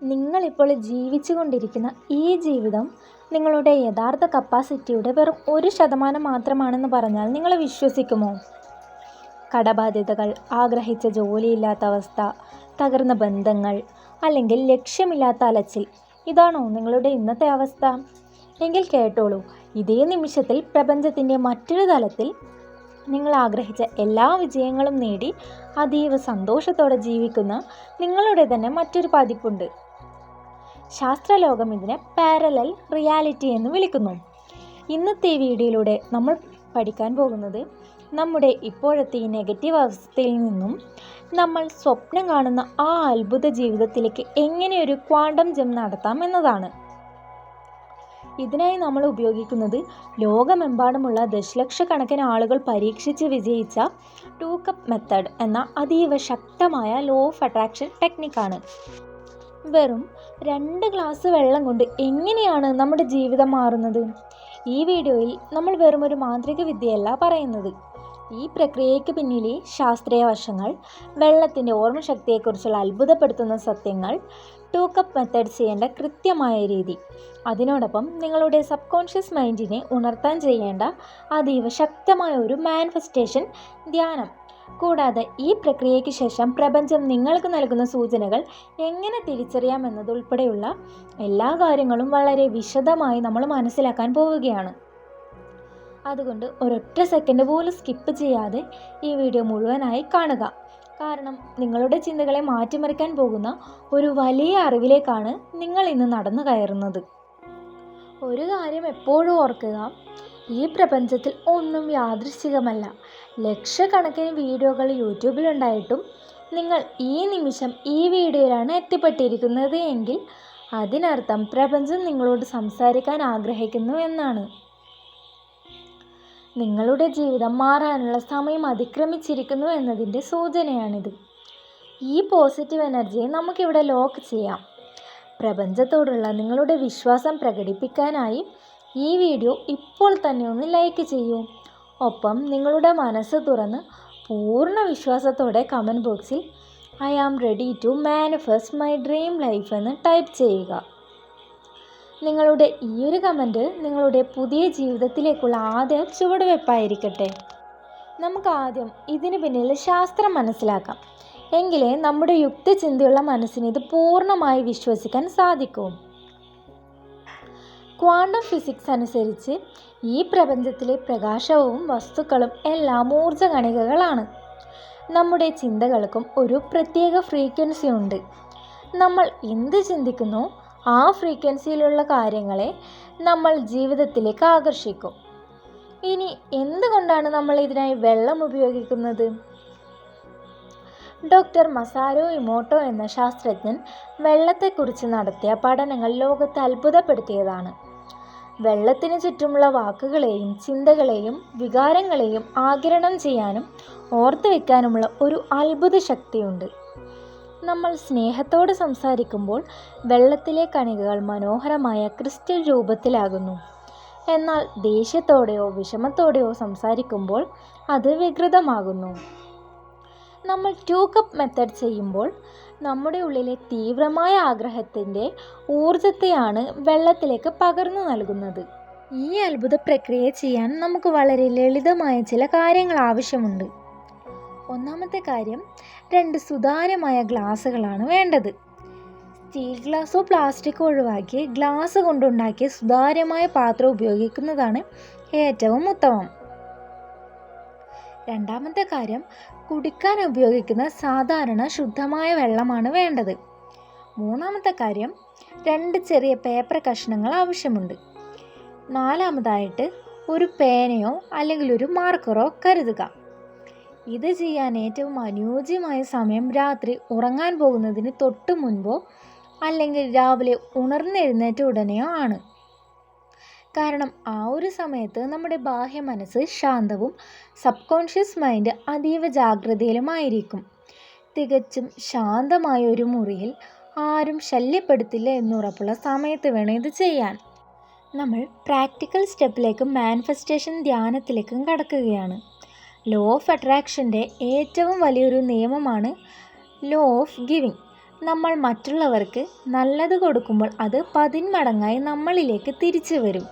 നിങ്ങളിപ്പോൾ ജീവിച്ചുകൊണ്ടിരിക്കുന്ന ഈ ജീവിതം നിങ്ങളുടെ യഥാർത്ഥ കപ്പാസിറ്റിയുടെ വെറും 1% മാത്രമാണെന്ന് പറഞ്ഞാൽ നിങ്ങൾ വിശ്വസിക്കുമോ? കടബാധ്യതകൾ, ആഗ്രഹിച്ച ജോലിയില്ലാത്ത അവസ്ഥ, തകർന്ന ബന്ധങ്ങൾ, അല്ലെങ്കിൽ ലക്ഷ്യമില്ലാത്ത അലച്ചിൽ, ഇതാണോ നിങ്ങളുടെ ഇന്നത്തെ അവസ്ഥ? എങ്കിൽ കേട്ടോളൂ, ഇതേ നിമിഷത്തിൽ പ്രപഞ്ചത്തിൻ്റെ മറ്റൊരു തലത്തിൽ നിങ്ങൾ ആഗ്രഹിച്ച എല്ലാ വിജയങ്ങളും നേടി അതീവ സന്തോഷത്തോടെ ജീവിക്കുന്ന നിങ്ങളുടെ തന്നെ മറ്റൊരു പതിപ്പുണ്ട്. ശാസ്ത്രലോകം ഇതിനെ പാരലൽ റിയാലിറ്റി എന്ന് വിളിക്കുന്നു. ഇന്നത്തെ ഈ വീഡിയോയിലൂടെ നമ്മൾ പഠിക്കാൻ പോകുന്നത് നമ്മുടെ ഇപ്പോഴത്തെ ഈ നെഗറ്റീവ് അവസ്ഥയിൽ നിന്നും നമ്മൾ സ്വപ്നം കാണുന്ന ആ അത്ഭുത ജീവിതത്തിലേക്ക് എങ്ങനെ ഒരു ക്വാണ്ടം ജംപ് നടത്താം എന്നതാണ്. ഇതിനായി നമ്മൾ ഉപയോഗിക്കുന്നത് ലോകമെമ്പാടുമുള്ള ദശലക്ഷക്കണക്കിന് ആളുകൾ പരീക്ഷിച്ച് വിജയിച്ച 2 കപ്പ് മെത്തേഡ് എന്ന അതീവ ശക്തമായ ലോ ഓഫ് അട്രാക്ഷൻ ടെക്നിക്കാണ്. വെറും 2 ഗ്ലാസ് വെള്ളം കൊണ്ട് എങ്ങനെയാണ് നമ്മുടെ ജീവിതം മാറുന്നത്? ഈ വീഡിയോയിൽ നമ്മൾ വെറും ഒരു മാന്ത്രിക വിദ്യയല്ല പറയുന്നത്. ഈ പ്രക്രിയയ്ക്ക് പിന്നിലെ ശാസ്ത്രീയ വശങ്ങൾ, വെള്ളത്തിൻ്റെ ഓർമ്മശക്തിയെക്കുറിച്ചുള്ള അത്ഭുതപ്പെടുത്തുന്ന സത്യങ്ങൾ, 2 കപ്പ് മെത്തേഡ് ചെയ്യേണ്ട കൃത്യമായ രീതി, അതിനോടൊപ്പം നിങ്ങളുടെ സബ് കോൺഷ്യസ് മൈൻഡിനെ ഉണർത്താൻ ചെയ്യേണ്ട അതീവ ശക്തമായ ഒരു മാനിഫെസ്റ്റേഷൻ ധ്യാനം, കൂടാതെ ഈ പ്രക്രിയയ്ക്ക് ശേഷം പ്രപഞ്ചം നിങ്ങൾക്ക് നൽകുന്ന സൂചനകൾ എങ്ങനെ തിരിച്ചറിയാം എന്നതുൾപ്പെടെയുള്ള എല്ലാ കാര്യങ്ങളും വളരെ വിശദമായി നമ്മൾ മനസ്സിലാക്കാൻ പോവുകയാണ്. അതുകൊണ്ട് ഒരൊറ്റ സെക്കൻഡ് പോലും സ്കിപ്പ് ചെയ്യാതെ ഈ വീഡിയോ മുഴുവനായി കാണുക. കാരണം നിങ്ങളുടെ ചിന്തകളെ മാറ്റിമറിക്കാൻ പോകുന്ന ഒരു വലിയ അറിവിലേക്കാണ് നിങ്ങൾ ഇന്ന് നടന്നു കയറുന്നത്. ഒരു കാര്യം എപ്പോഴും ഓർക്കുക, ഈ പ്രപഞ്ചത്തിൽ ഒന്നും യാദൃശ്ചികമല്ല. ലക്ഷക്കണക്കിന് വീഡിയോകൾ യൂട്യൂബിലുണ്ടായിട്ടും നിങ്ങൾ ഈ നിമിഷം ഈ വീഡിയോയിലാണ് എത്തിപ്പെട്ടിരിക്കുന്നത് എങ്കിൽ അതിനർത്ഥം പ്രപഞ്ചം നിങ്ങളോട് സംസാരിക്കാൻ ആഗ്രഹിക്കുന്നു എന്നാണ്. നിങ്ങളുടെ ജീവിതം മാറാനുള്ള സമയം അതിക്രമിച്ചിരിക്കുന്നു എന്നതിൻ്റെ സൂചനയാണിത്. ഈ പോസിറ്റീവ് എനർജിയെ നമുക്കിവിടെ ലോക്ക് ചെയ്യാം. പ്രപഞ്ചത്തോടുള്ള നിങ്ങളുടെ വിശ്വാസം പ്രകടിപ്പിക്കാനായി ഈ വീഡിയോ ഇപ്പോൾ തന്നെ ഒന്ന് ലൈക്ക് ചെയ്യൂ. ഒപ്പം നിങ്ങളുടെ മനസ്സ് തുറന്ന് പൂർണ്ണ വിശ്വാസത്തോടെ കമൻറ്റ് ബോക്സിൽ I am ready to manifest my dream life എന്ന് ടൈപ്പ് ചെയ്യുക. നിങ്ങളുടെ ഈ ഒരു കമൻറ്റ് നിങ്ങളുടെ പുതിയ ജീവിതത്തിലേക്കുള്ള ആദ്യ ചുവടുവെപ്പായിരിക്കട്ടെ. നമുക്ക് ആദ്യം ഇതിന് പിന്നിൽ ശാസ്ത്രം മനസ്സിലാക്കാം. എങ്കിലേ നമ്മുടെ യുക്തിചിന്തയുള്ള മനസ്സിന് ഇത് പൂർണ്ണമായി വിശ്വസിക്കാൻ സാധിക്കൂ. ക്വാണ്ടം ഫിസിക്സ് അനുസരിച്ച് ഈ പ്രപഞ്ചത്തിലെ പ്രകാശവും വസ്തുക്കളും എല്ലാം ഊർജ്ജ കണികകളാണ്. നമ്മുടെ ചിന്തകൾക്കും ഒരു പ്രത്യേക ഫ്രീക്വൻസി ഉണ്ട്. നമ്മൾ എന്ത് ചിന്തിക്കുന്നു ആ ഫ്രീക്വൻസിയിലുള്ള കാര്യങ്ങളെ നമ്മൾ ജീവിതത്തിലേക്ക് ആകർഷിക്കും. ഇനി എന്തുകൊണ്ടാണ് നമ്മൾ ഇതിനായി വെള്ളം ഉപയോഗിക്കുന്നത്? ഡോക്ടർ മസാരോ ഇമോട്ടോ എന്ന ശാസ്ത്രജ്ഞൻ വെള്ളത്തെക്കുറിച്ച് നടത്തിയ പഠനങ്ങൾ ലോകത്തെ അത്ഭുതപ്പെടുത്തിയതാണ്. വെള്ളത്തിന് ചുറ്റുമുള്ള വാക്കുകളെയും ചിന്തകളെയും വികാരങ്ങളെയും ആഗിരണം ചെയ്യാനും ഓർത്തു വയ്ക്കാനുമുള്ള ഒരു അത്ഭുത ശക്തിയുണ്ട്. നമ്മൾ സ്നേഹത്തോട് സംസാരിക്കുമ്പോൾ വെള്ളത്തിലെ കണികകൾ മനോഹരമായ ക്രിസ്റ്റൽ രൂപത്തിലാകുന്നു. എന്നാൽ ദേഷ്യത്തോടെയോ വിഷമത്തോടെയോ സംസാരിക്കുമ്പോൾ അത് വികൃതമാകുന്നു. നമ്മൾ 2 കപ്പ് മെത്തേഡ് ചെയ്യുമ്പോൾ നമ്മുടെ ഉള്ളിലെ തീവ്രമായ ആഗ്രഹത്തിൻ്റെ ഊർജത്തെയാണ് വെള്ളത്തിലേക്ക് പകർന്നു നൽകുന്നത്. ഈ അത്ഭുത പ്രക്രിയ ചെയ്യാൻ നമുക്ക് വളരെ ലളിതമായ ചില കാര്യങ്ങൾ ആവശ്യമുണ്ട്. ഒന്നാമത്തെ കാര്യം, 2 സുതാര്യമായ ഗ്ലാസ്സുകളാണ് വേണ്ടത്. സ്റ്റീൽ ഗ്ലാസോ പ്ലാസ്റ്റിക്കോ ഒഴിവാക്കി ഗ്ലാസ് കൊണ്ടുണ്ടാക്കിയ സുതാര്യമായ പാത്രം ഉപയോഗിക്കുന്നതാണ് ഏറ്റവും ഉത്തമം. രണ്ടാമത്തെ കാര്യം, കുടിക്കാൻ ഉപയോഗിക്കുന്ന സാധാരണ ശുദ്ധമായ വെള്ളമാണ് വേണ്ടത്. മൂന്നാമത്തെ കാര്യം, 2 ചെറിയ പേപ്പർ കഷ്ണങ്ങൾ ആവശ്യമുണ്ട്. നാലാമതായിട്ട്, ഒരു പേനയോ അല്ലെങ്കിൽ ഒരു മാർക്കറോ കരുതുക. ഇത് ചെയ്യാൻ ഏറ്റവും അനുയോജ്യമായ സമയം രാത്രി ഉറങ്ങാൻ പോകുന്നതിന് തൊട്ട് മുൻപോ അല്ലെങ്കിൽ രാവിലെ ഉണർന്നെഴുന്നേറ്റ ഉടനെയോ ആണ്. കാരണം ആ ഒരു സമയത്ത് നമ്മുടെ ബാഹ്യ മനസ്സ് ശാന്തവും സബ് കോൺഷ്യസ് മൈൻഡ് അതീവ ജാഗ്രതയിലുമായിരിക്കും. തികച്ചും ശാന്തമായ ഒരു മുറിയിൽ ആരും ശല്യപ്പെടുത്തില്ല എന്നുറപ്പുള്ള സമയത്ത് വേണം ഇത് ചെയ്യാൻ. നമ്മൾ പ്രാക്ടിക്കൽ സ്റ്റെപ്പിലേക്കും മാനിഫെസ്റ്റേഷൻ ധ്യാനത്തിലേക്കും കടക്കുകയാണ്. ലോ ഓഫ് അട്രാക്ഷൻ്റെ ഏറ്റവും വലിയൊരു നിയമമാണ് ലോ ഓഫ് ഗിവിങ്. നമ്മൾ മറ്റുള്ളവർക്ക് നല്ലത് കൊടുക്കുമ്പോൾ അത് 10 മടങ്ങായി നമ്മളിലേക്ക് തിരിച്ചു വരും.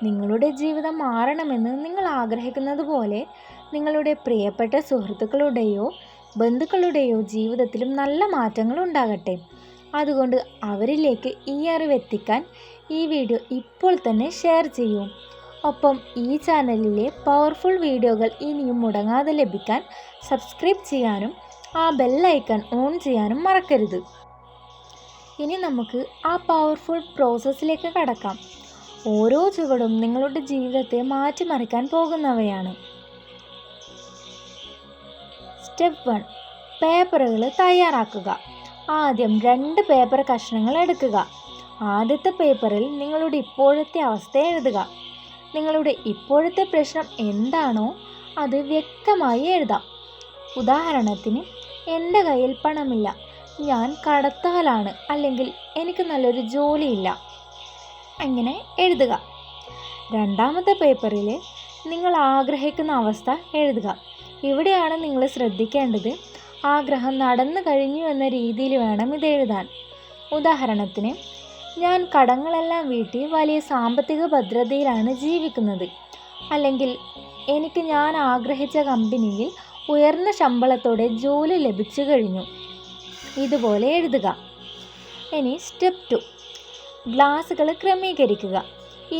നിങ്ങളുടെ ജീവിതം മാറണമെന്ന് നിങ്ങൾ ആഗ്രഹിക്കുന്നത് പോലെ നിങ്ങളുടെ പ്രിയപ്പെട്ട സുഹൃത്തുക്കളുടെയോ ബന്ധുക്കളുടെയോ ജീവിതത്തിലും നല്ല മാറ്റങ്ങൾ ഉണ്ടാകട്ടെ. അതുകൊണ്ട് അവരിലേക്ക് ഈ അറിവ് എത്തിക്കാൻ ഈ വീഡിയോ ഇപ്പോൾ തന്നെ ഷെയർ ചെയ്യൂ. ഒപ്പം ഈ ചാനലിലെ പവർഫുൾ വീഡിയോകൾ ഇനിയും മുടങ്ങാതെ ലഭിക്കാൻ സബ്സ്ക്രൈബ് ചെയ്യാനും ആ ബെല്ലൈക്കൺ ഓൺ ചെയ്യാനും മറക്കരുത്. ഇനി നമുക്ക് ആ പവർഫുൾ പ്രോസസ്സിലേക്ക് കടക്കാം. ഓരോ ചുവടും നിങ്ങളുടെ ജീവിതത്തെ മാറ്റിമറിക്കാൻ പോകുന്നവയാണ്. സ്റ്റെപ്പ് 1. പേപ്പറുകൾ തയ്യാറാക്കുക. ആദ്യം 2 പേപ്പർ കഷ്ണങ്ങൾ എടുക്കുക. ആദ്യത്തെ പേപ്പറിൽ നിങ്ങളുടെ ഇപ്പോഴത്തെ അവസ്ഥ എഴുതുക. നിങ്ങളുടെ ഇപ്പോഴത്തെ പ്രശ്നം എന്താണോ അത് വ്യക്തമായി എഴുതാം. ഉദാഹരണത്തിന്, എൻ്റെ കയ്യിൽ പണമില്ല, ഞാൻ കടത്താലാണ്, അല്ലെങ്കിൽ എനിക്ക് നല്ലൊരു ജോലിയില്ല. അങ്ങനെ എഴുതുക. രണ്ടാമത്തെ പേപ്പറിൽ നിങ്ങൾ ആഗ്രഹിക്കുന്ന അവസ്ഥ എഴുതുക. ഇവിടെയാണ് നിങ്ങൾ ശ്രദ്ധിക്കേണ്ടത്. ആഗ്രഹം നടന്നു കഴിഞ്ഞു എന്ന രീതിയിൽ വേണം ഇത് എഴുതാൻ. ഉദാഹരണത്തിന്, ഞാൻ കടങ്ങളെല്ലാം വീട്ടി വലിയ സാമ്പത്തിക ഭദ്രതയിലാണ് ജീവിക്കുന്നത്, അല്ലെങ്കിൽ എനിക്ക് ഞാൻ ആഗ്രഹിച്ച കമ്പനിയിൽ ഉയർന്ന ശമ്പളത്തോടെ ജോലി ലഭിച്ചു കഴിഞ്ഞു. ഇതുപോലെ എഴുതുക. ഇനി സ്റ്റെപ്പ് 2. ഗ്ലാസുകൾ ക്രമീകരിക്കുക.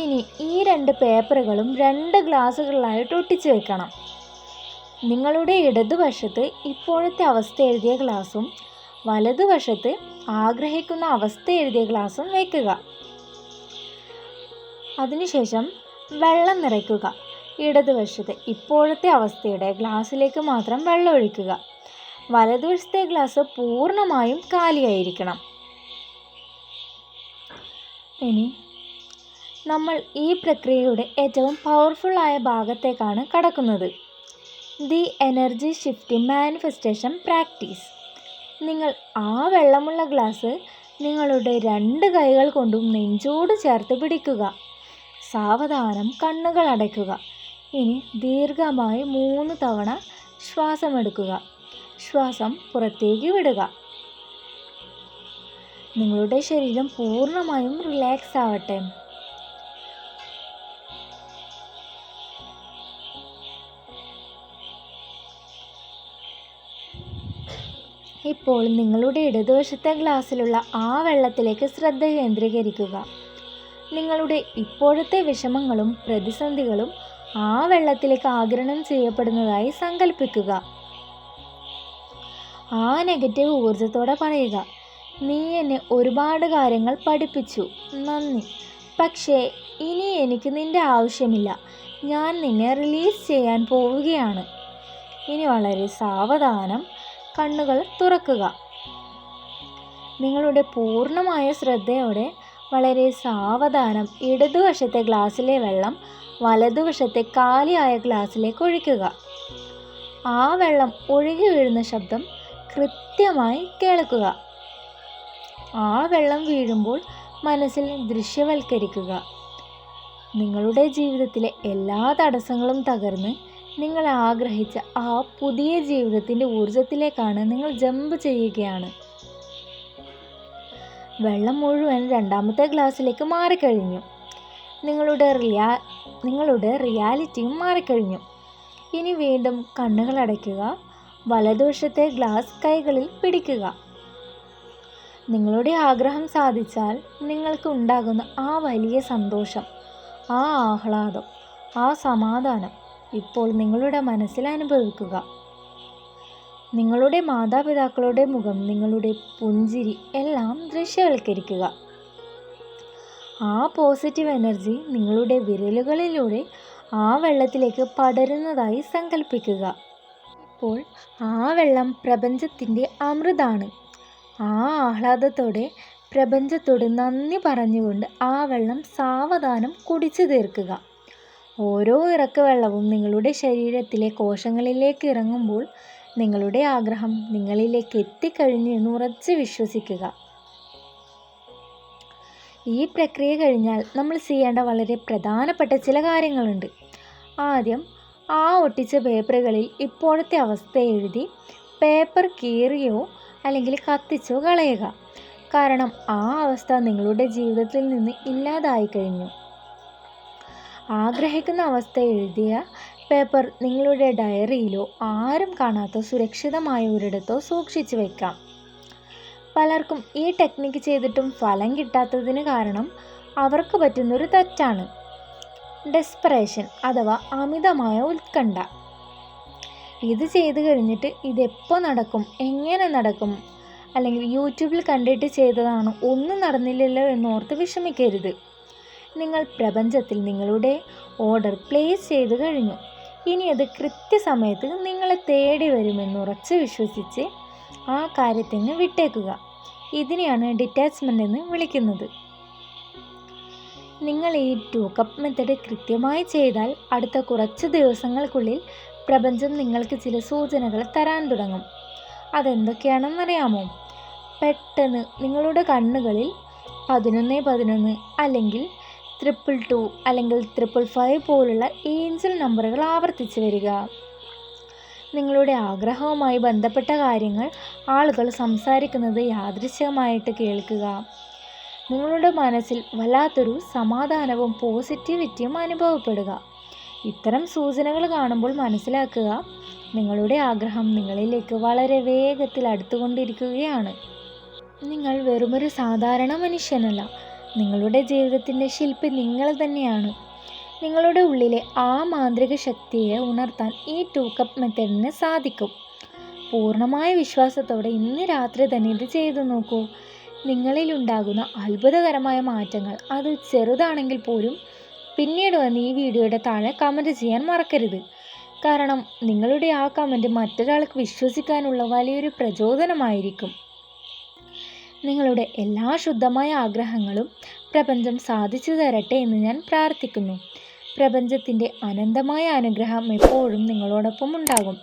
ഇനി ഈ 2 പേപ്പറുകളും 2 ഗ്ലാസുകളിലായിട്ട് ഒട്ടിച്ചു വെക്കണം. നിങ്ങളുടെ ഇടതുവശത്ത് ഇപ്പോഴത്തെ അവസ്ഥ എഴുതിയ ഗ്ലാസും വലതുവശത്ത് ആഗ്രഹിക്കുന്ന അവസ്ഥ എഴുതിയ ഗ്ലാസും വയ്ക്കുക. അതിനുശേഷം വെള്ളം നിറയ്ക്കുക. ഇടതുവശത്തെ ഇപ്പോഴത്തെ അവസ്ഥയുടെ ഗ്ലാസ്സിലേക്ക് മാത്രം വെള്ളം ഒഴിക്കുക. വലതുവശത്തെ ഗ്ലാസ് പൂർണ്ണമായും കാലിയായിരിക്കണം. ഇനി നമ്മൾ ഈ പ്രക്രിയയുടെ ഏറ്റവും പവർഫുള്ളായ ഭാഗത്തേക്കാണ് കടക്കുന്നത്. The energy shifting manifestation practice. നിങ്ങൾ ആ വെള്ളമുള്ള ഗ്ലാസ് നിങ്ങളുടെ 2 കൈകൾ കൊണ്ടും നെഞ്ചോട് ചേർത്ത് പിടിക്കുക. സാവധാനം കണ്ണുകൾ അടയ്ക്കുക. ഇനി ദീർഘമായി 3 തവണ ശ്വാസമെടുക്കുക. ശ്വാസം പുറത്തേക്ക് വിടുക. നിങ്ങളുടെ ശരീരം പൂർണ്ണമായും റിലാക്സ് ആവട്ടെ. ഇപ്പോൾ നിങ്ങളുടെ ഇടതുവശത്തെ ഗ്ലാസ്സിലുള്ള ആ വെള്ളത്തിലേക്ക് ശ്രദ്ധ കേന്ദ്രീകരിക്കുക. നിങ്ങളുടെ ഇപ്പോഴത്തെ വിഷമങ്ങളും പ്രതിസന്ധികളും ആ വെള്ളത്തിലേക്ക് ആഗിരണം ചെയ്യപ്പെടുന്നതായി സങ്കല്പിക്കുക. ആ നെഗറ്റീവ് ഊർജത്തോടെ പറയുക, നീ എന്നെ ഒരുപാട് കാര്യങ്ങൾ പഠിപ്പിച്ചു, നന്ദി. പക്ഷേ ഇനി എനിക്ക് നിൻ്റെ ആവശ്യമില്ല. ഞാൻ നിന്നെ റിലീസ് ചെയ്യാൻ പോവുകയാണ്. ഇനി വളരെ സാവധാനം കണ്ണുകൾ തുറക്കുക. നിങ്ങളുടെ പൂർണ്ണമായ ശ്രദ്ധയോടെ വളരെ സാവധാനം ഇടതുവശത്തെ ഗ്ലാസ്സിലെ വെള്ളം വലതുവശത്തെ കാലിയായ ഗ്ലാസ്സിലേക്ക് ഒഴിക്കുക. ആ വെള്ളം ഒഴുകി വീഴുന്ന ശബ്ദം കൃത്യമായി കേൾക്കുക. ആ വെള്ളം വീഴുമ്പോൾ മനസ്സിൽ ദൃശ്യവൽക്കരിക്കുക. നിങ്ങളുടെ ജീവിതത്തിലെ എല്ലാ തടസ്സങ്ങളും തകർന്ന് നിങ്ങൾ ആഗ്രഹിച്ച ആ പുതിയ ജീവിതത്തിൻ്റെ ഊർജത്തിലേക്കാണ് നിങ്ങൾ ജമ്പ് ചെയ്യുകയാണ്. വെള്ളം മുഴുവൻ 2ാമത്തെ ഗ്ലാസ്സിലേക്ക് മാറിക്കഴിഞ്ഞു. നിങ്ങളുടെ റിയാലിറ്റിയും മാറിക്കഴിഞ്ഞു. ഇനി വീണ്ടും കണ്ണുകൾ അടയ്ക്കുക. വലതുവശത്തെ ഗ്ലാസ് കൈകളിൽ പിടിക്കുക. നിങ്ങളുടെ ആഗ്രഹം സാധിച്ചാൽ നിങ്ങൾക്ക് ഉണ്ടാകുന്ന ആ വലിയ സന്തോഷം, ആ ആഹ്ലാദം, ആ സമാധാനം ഇപ്പോൾ നിങ്ങളുടെ മനസ്സിൽ അനുഭവിക്കുക. നിങ്ങളുടെ മാതാപിതാക്കളുടെ മുഖം, നിങ്ങളുടെ പുഞ്ചിരി എല്ലാം ദൃശ്യവൽക്കരിക്കുക. ആ പോസിറ്റീവ് എനർജി നിങ്ങളുടെ വിരലുകളിലൂടെ ആ വെള്ളത്തിലേക്ക് പടരുന്നതായി സങ്കല്പിക്കുക. ഇപ്പോൾ ആ വെള്ളം പ്രപഞ്ചത്തിൻ്റെ അമൃതാണ്. ആ ആഹ്ലാദത്തോടെ പ്രപഞ്ചത്തോട് നന്ദി പറഞ്ഞുകൊണ്ട് ആ വെള്ളം സാവധാനം കുടിച്ചു തീർക്കുക. ഓരോ ഇറക്കവെള്ളവും നിങ്ങളുടെ ശരീരത്തിലെ കോശങ്ങളിലേക്ക് ഇറങ്ങുമ്പോൾ നിങ്ങളുടെ ആഗ്രഹം നിങ്ങളിലേക്ക് എത്തിക്കഴിഞ്ഞു എന്ന് ഉറച്ച് വിശ്വസിക്കുക. ഈ പ്രക്രിയ കഴിഞ്ഞാൽ നമ്മൾ ചെയ്യേണ്ട വളരെ പ്രധാനപ്പെട്ട ചില കാര്യങ്ങളുണ്ട്. ആദ്യം ആ ഒട്ടിച്ച പേപ്പറുകളിൽ ഇപ്പോഴത്തെ അവസ്ഥ എഴുതി പേപ്പർ കീറിയോ അല്ലെങ്കിൽ കത്തിച്ചോ കളയുക. കാരണം ആ അവസ്ഥ നിങ്ങളുടെ ജീവിതത്തിൽ നിന്ന് ഇല്ലാതായി കഴിഞ്ഞു. ആഗ്രഹിക്കുന്ന അവസ്ഥ എഴുതിയ പേപ്പർ നിങ്ങളുടെ ഡയറിയിലോ ആരും കാണാത്ത സുരക്ഷിതമായ ഒരിടത്തോ സൂക്ഷിച്ചു വയ്ക്കാം. പലർക്കും ഈ ടെക്നിക്ക് ചെയ്തിട്ടും ഫലം കിട്ടാത്തതിന് കാരണം അവർക്ക് പറ്റുന്നൊരു തെറ്റാണ്. ഡെസ്പറേഷൻ അഥവാ അമിതമായ ഉത്കണ്ഠ. ഇത് ചെയ്തു കഴിഞ്ഞിട്ട് ഇതെപ്പോൾ നടക്കും, എങ്ങനെ നടക്കും, അല്ലെങ്കിൽ യൂട്യൂബിൽ കണ്ടിട്ട് ചെയ്തതാണ്, ഒന്നും നടന്നില്ലല്ലോ എന്നോർത്ത് വിഷമിക്കരുത്. നിങ്ങൾ പ്രപഞ്ചത്തിൽ നിങ്ങളുടെ ഓർഡർ പ്ലേസ് ചെയ്ത് കഴിഞ്ഞു. ഇനി അത് കൃത്യസമയത്ത് നിങ്ങളെ തേടി വരുമെന്നുറച്ച് വിശ്വസിച്ച് ആ കാര്യത്തിന് വിട്ടേക്കുക. ഇതിനെയാണ് ഡിറ്റാച്ച്മെൻ്റ് എന്ന് വിളിക്കുന്നത്. നിങ്ങൾ ഈ 2 കപ്പ് മെത്തേഡ് കൃത്യമായി ചെയ്താൽ അടുത്ത കുറച്ച് ദിവസങ്ങൾക്കുള്ളിൽ പ്രപഞ്ചം നിങ്ങൾക്ക് ചില സൂചനകൾ തരാൻ തുടങ്ങും. അതെന്തൊക്കെയാണെന്നറിയാമോ? പെട്ടെന്ന് നിങ്ങളുടെ കണ്ണുകളിൽ 1111 അല്ലെങ്കിൽ 222 അല്ലെങ്കിൽ 555 പോലുള്ള ഏഞ്ചൽ നമ്പറുകൾ ആവർത്തിച്ച് വരിക. നിങ്ങളുടെ ആഗ്രഹവുമായി ബന്ധപ്പെട്ട കാര്യങ്ങൾ ആളുകൾ സംസാരിക്കുന്നത് യാദൃച്ഛികമായിട്ട് കേൾക്കുക. നിങ്ങളുടെ മനസ്സിൽ വല്ലാത്തൊരു സമാധാനവും പോസിറ്റിവിറ്റിയും അനുഭവപ്പെടുക. ഇത്തരം സൂചനകൾ കാണുമ്പോൾ മനസ്സിലാക്കുക, നിങ്ങളുടെ ആഗ്രഹം നിങ്ങളിലേക്ക് വളരെ വേഗത്തിൽ അടുത്തുകൊണ്ടിരിക്കുകയാണ്. നിങ്ങൾ വെറുമൊരു സാധാരണ മനുഷ്യനല്ല. നിങ്ങളുടെ ജീവിതത്തിൻ്റെ ശില്പി നിങ്ങൾ തന്നെയാണ്. നിങ്ങളുടെ ഉള്ളിലെ ആ മാന്ത്രിക ശക്തിയെ ഉണർത്താൻ ഈ 2 കപ്പ് മെത്തേഡിന് സാധിക്കും. പൂർണ്ണമായ വിശ്വാസത്തോടെ ഇന്ന് രാത്രി തന്നെ ഇത് ചെയ്തു നോക്കൂ. നിങ്ങളിലുണ്ടാകുന്ന അത്ഭുതകരമായ മാറ്റങ്ങൾ, അത് ചെറുതാണെങ്കിൽ പോലും, പിന്നീട് വന്ന് ഈ വീഡിയോയുടെ താഴെ കമൻറ്റ് ചെയ്യാൻ മറക്കരുത്. കാരണം നിങ്ങളുടെ ആ കമൻറ്റ് മറ്റൊരാൾക്ക് വിശ്വസിക്കാനുള്ള വലിയൊരു പ്രചോദനമായിരിക്കും. നിങ്ങളുടെ എല്ലാ ശുദ്ധമായ ആഗ്രഹങ്ങളും പ്രപഞ്ചം സാധിച്ചു തരട്ടെ എന്ന് ഞാൻ പ്രാർത്ഥിക്കുന്നു. പ്രപഞ്ചത്തിൻ്റെ അനന്തമായ അനുഗ്രഹം എപ്പോഴും നിങ്ങളോടൊപ്പം ഉണ്ടാകും.